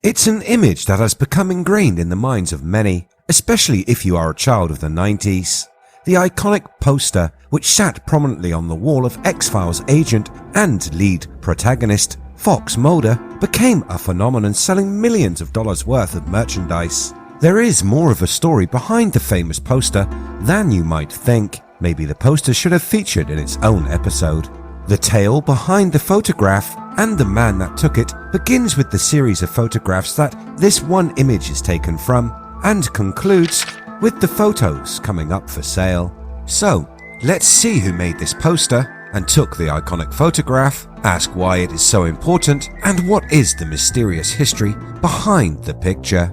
It's an image that has become ingrained in the minds of many, especially if you are a child of the 90s. The iconic poster, which sat prominently on the wall of X-Files agent and lead protagonist Fox Mulder, became a phenomenon, selling millions of dollars worth of merchandise. There is more of a story behind the famous poster than you might think. Maybe the poster should have featured in its own episode. The tale behind the photograph and the man that took it begins with the series of photographs that this one image is taken from, and concludes with the photos coming up for sale. So, let's see who made this poster and took the iconic photograph, ask why it is so important, and what is the mysterious history behind the picture.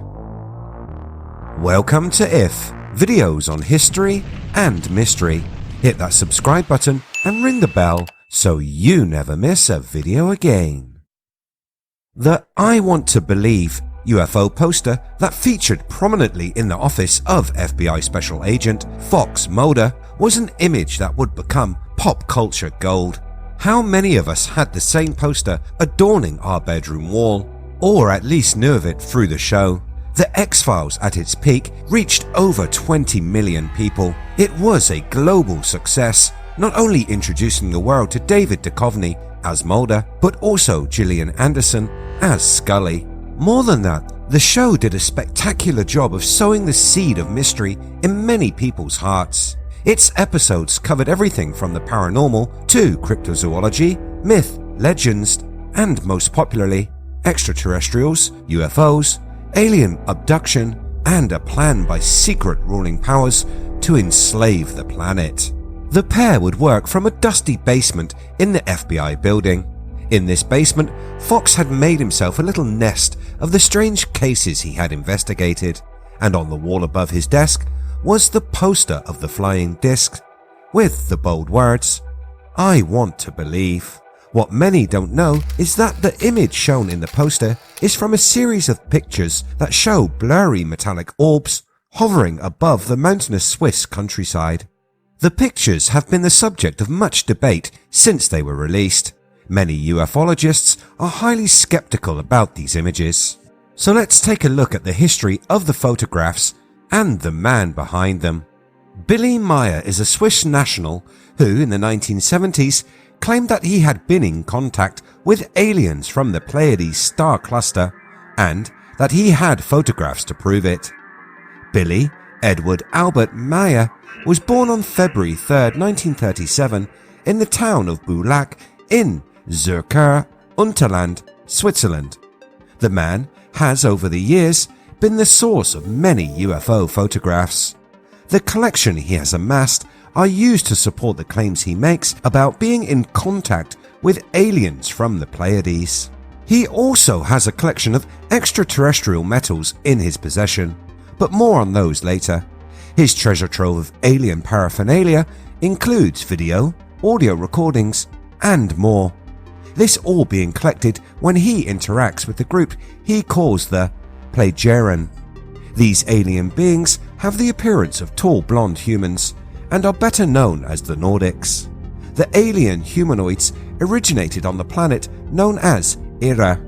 Welcome to IF, videos on history and mystery. Hit that subscribe button and ring the bell so you never miss a video again. The I Want to Believe UFO poster that featured prominently in the office of FBI Special Agent Fox Mulder was an image that would become pop culture gold. How many of us had the same poster adorning our bedroom wall, or at least knew of it through the show? The X-Files at its peak reached over 20 million people. It was a global success, not only introducing the world to David Duchovny as Mulder, but also Gillian Anderson as Scully. More than that, the show did a spectacular job of sowing the seed of mystery in many people's hearts. Its episodes covered everything from the paranormal to cryptozoology, myth, legends, and most popularly, extraterrestrials, UFOs, alien abduction, and a plan by secret ruling powers to enslave the planet. The pair would work from a dusty basement in the FBI building. In this basement, Fox had made himself a little nest of the strange cases he had investigated, and on the wall above his desk was the poster of the flying disc with the bold words, "I want to believe." What many don't know is that the image shown in the poster is from a series of pictures that show blurry metallic orbs hovering above the mountainous Swiss countryside. The pictures have been the subject of much debate since they were released. Many ufologists are highly skeptical about these images. So let's take a look at the history of the photographs and the man behind them. Billy Meier is a Swiss national who, in the 1970s, claimed that he had been in contact with aliens from the Pleiades star cluster and that he had photographs to prove it. Billy Edward Albert Meier was born on February 3, 1937 in the town of Boulac in Zürcher Unterland, Switzerland. The man has over the years been the source of many UFO photographs. The collection he has amassed are used to support the claims he makes about being in contact with aliens from the Pleiades. He also has a collection of extraterrestrial metals in his possession, but more on those later. His treasure trove of alien paraphernalia includes video, audio recordings, and more. This all being collected when he interacts with the group he calls the Pleiadian. These alien beings have the appearance of tall blonde humans and are better known as the Nordics. The alien humanoids originated on the planet known as Meire.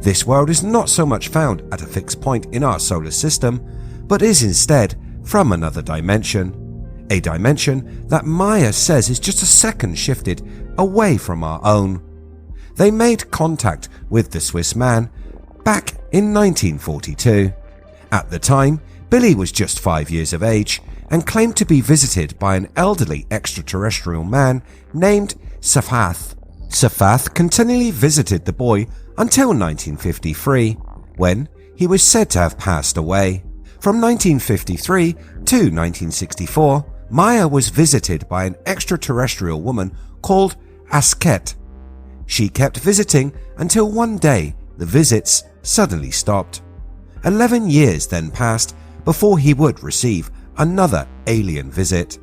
This world is not so much found at a fixed point in our solar system, but is instead from another dimension. A dimension that Meier says is just a second shifted away from our own. They made contact with the Swiss man back in 1942. At the time, Billy was just 5 years of age and claimed to be visited by an elderly extraterrestrial man named Safath. Safath continually visited the boy until 1953, when he was said to have passed away. From 1953 to 1964, Meier was visited by an extraterrestrial woman called Asket. She kept visiting until one day the visits suddenly stopped. 11 years then passed before he would receive another alien visit.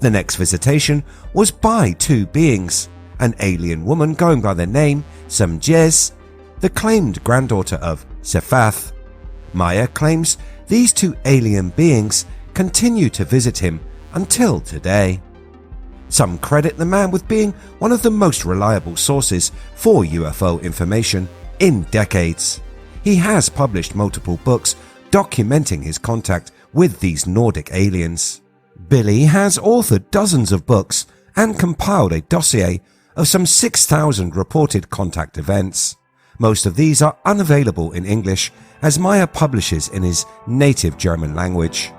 The next visitation was by two beings, an alien woman going by the name Samjez, the claimed granddaughter of Safath. Meier claims these two alien beings continue to visit him until today. Some credit the man with being one of the most reliable sources for UFO information in decades. he has published multiple books documenting his contact with these Nordic aliens. Billy has authored dozens of books and compiled a dossier of some 6,000 reported contact events. Most of these are unavailable in English, as Meier publishes in his native German language.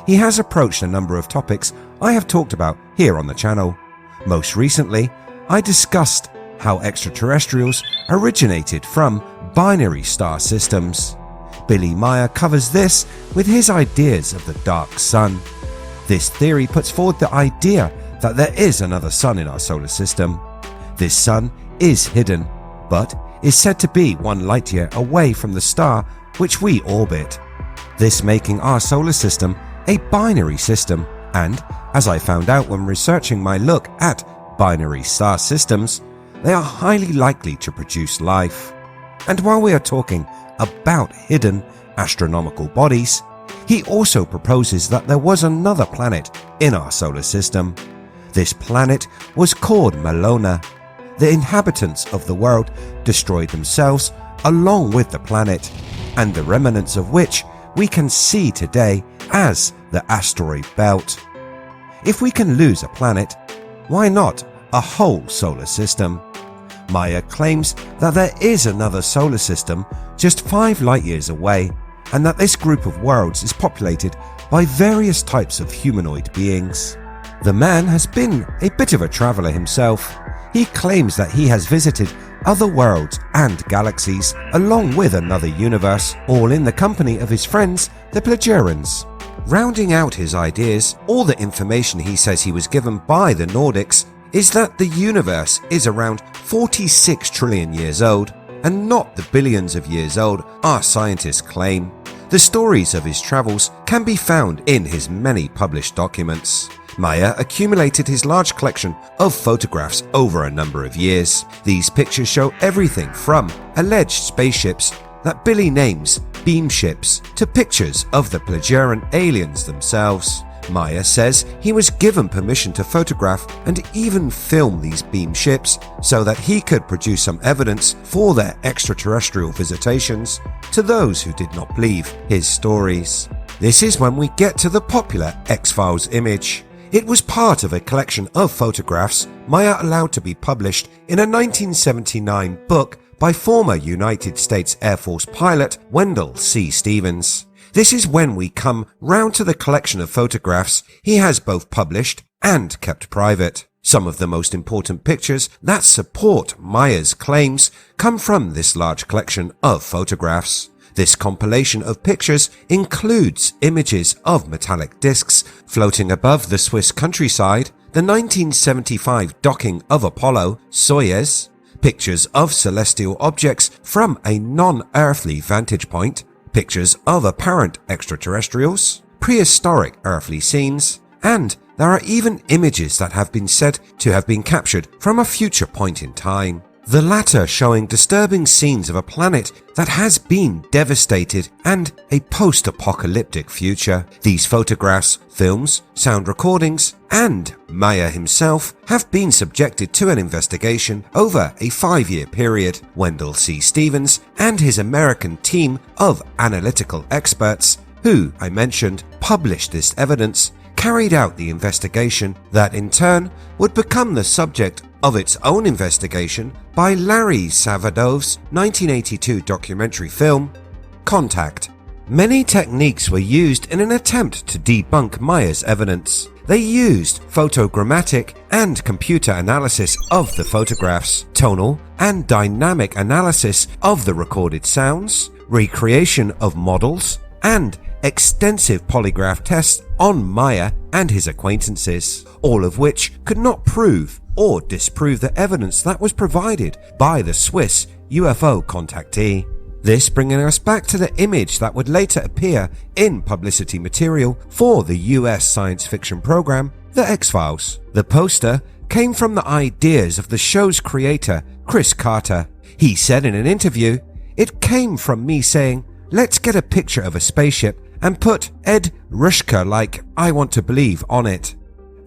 He has approached a number of topics I have talked about here on the channel. Most recently, I discussed how extraterrestrials originated from binary star systems. Billy Meier covers this with his ideas of the dark sun. This theory puts forward the idea that there is another sun in our solar system. This sun is hidden, but is said to be 1 light year away from the star which we orbit, this making our solar system a binary system, and, as I found out when researching my look at binary star systems, they are highly likely to produce life. And while we are talking about hidden astronomical bodies, he also proposes that there was another planet in our solar system. This planet was called Melona. The inhabitants of the world destroyed themselves along with the planet, and the remnants of which we can see today as the asteroid belt. If we can lose a planet, why not a whole solar system? Meier claims that there is another solar system just 5 light years away, and that this group of worlds is populated by various types of humanoid beings. The man has been a bit of a traveler himself. He claims that he has visited other worlds and galaxies along with another universe, all in the company of his friends, the Plejarians. Rounding out his ideas, all the information he says he was given by the Nordics is that the universe is around 46 trillion years old, and not the billions of years old our scientists claim. The stories of his travels can be found in his many published documents. Meier accumulated his large collection of photographs over a number of years. These pictures show everything from alleged spaceships that Billy names beam ships to pictures of the Plejarian aliens themselves. Meier says he was given permission to photograph and even film these beam ships so that he could produce some evidence for their extraterrestrial visitations to those who did not believe his stories. This is when we get to the popular X-Files image. It was part of a collection of photographs Meier allowed to be published in a 1979 book by former United States Air Force pilot Wendell C. Stevens. This is when we come round to the collection of photographs he has both published and kept private. Some of the most important pictures that support Meier's claims come from this large collection of photographs. This compilation of pictures includes images of metallic discs floating above the Swiss countryside, the 1975 docking of Apollo Soyuz, pictures of celestial objects from a non-earthly vantage point, pictures of apparent extraterrestrials, prehistoric earthly scenes, and there are even images that have been said to have been captured from a future point in time. The latter showing disturbing scenes of a planet that has been devastated and a post-apocalyptic future. These photographs, films, sound recordings, and Meier himself have been subjected to an investigation over a 5-year period. Wendell C. Stevens and his American team of analytical experts, who I mentioned published this evidence, carried out the investigation that in turn would become the subject of its own investigation by Larry Savadov's 1982 documentary film, Contact. Many techniques were used in an attempt to debunk Meier's evidence. They used photogrammetric and computer analysis of the photographs, tonal and dynamic analysis of the recorded sounds, recreation of models, and extensive polygraph tests on Meier and his acquaintances, all of which could not prove or disprove the evidence that was provided by the Swiss UFO contactee. This bringing us back to the image that would later appear in publicity material for the US science fiction program, The X-Files. The poster came from the ideas of the show's creator, Chris Carter. He said in an interview, "It came from me saying, let's get a picture of a spaceship and put Ed Rushka like I Want to Believe on it."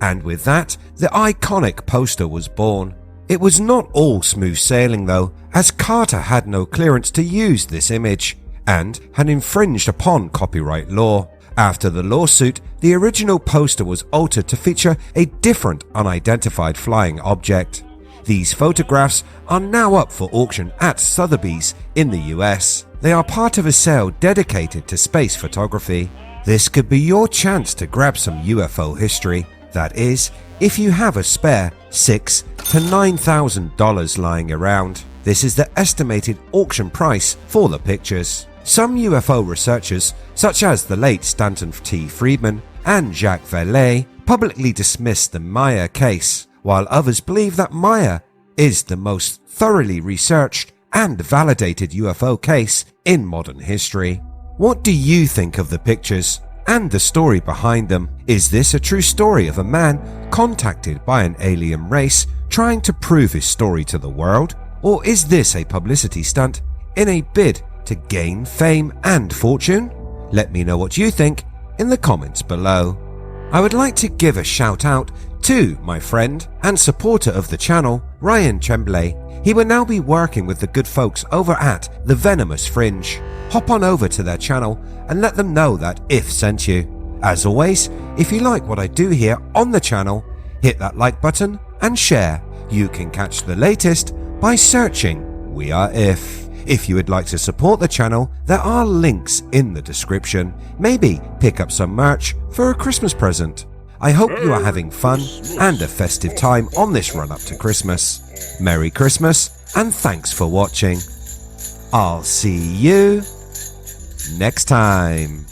And with that, the iconic poster was born. It was not all smooth sailing though, as Carter had no clearance to use this image. and had infringed upon copyright law. After the lawsuit, the original poster was altered to feature a different unidentified flying object. These photographs are now up for auction at Sotheby's in the US. They are part of a sale dedicated to space photography. This could be your chance to grab some UFO history. That is, if you have a spare $6,000 to $9,000 lying around. This is the estimated auction price for the pictures. Some UFO researchers, such as the late Stanton T. Friedman and Jacques Vallée, publicly dismissed the Meier case, while others believe that Meier is the most thoroughly researched and validated UFO case in modern history. What do you think of the pictures and the story behind them? Is this a true story of a man contacted by an alien race trying to prove his story to the world? Or is this a publicity stunt in a bid to gain fame and fortune? Let me know what you think in the comments below. I would like to give a shout out to my friend and supporter of the channel, Ryan Tremblay. He will now be working with the good folks over at The Venomous Fringe. Hop on over to their channel and let them know that If sent you. As always, if you like what I do here on the channel, hit that like button and share. You can catch the latest by searching We Are If. If you would like to support the channel, there are links in the description. Maybe pick up some merch for a Christmas present. I hope you are having fun and a festive time on this run up to Christmas. Merry Christmas and thanks for watching. I'll see you next time.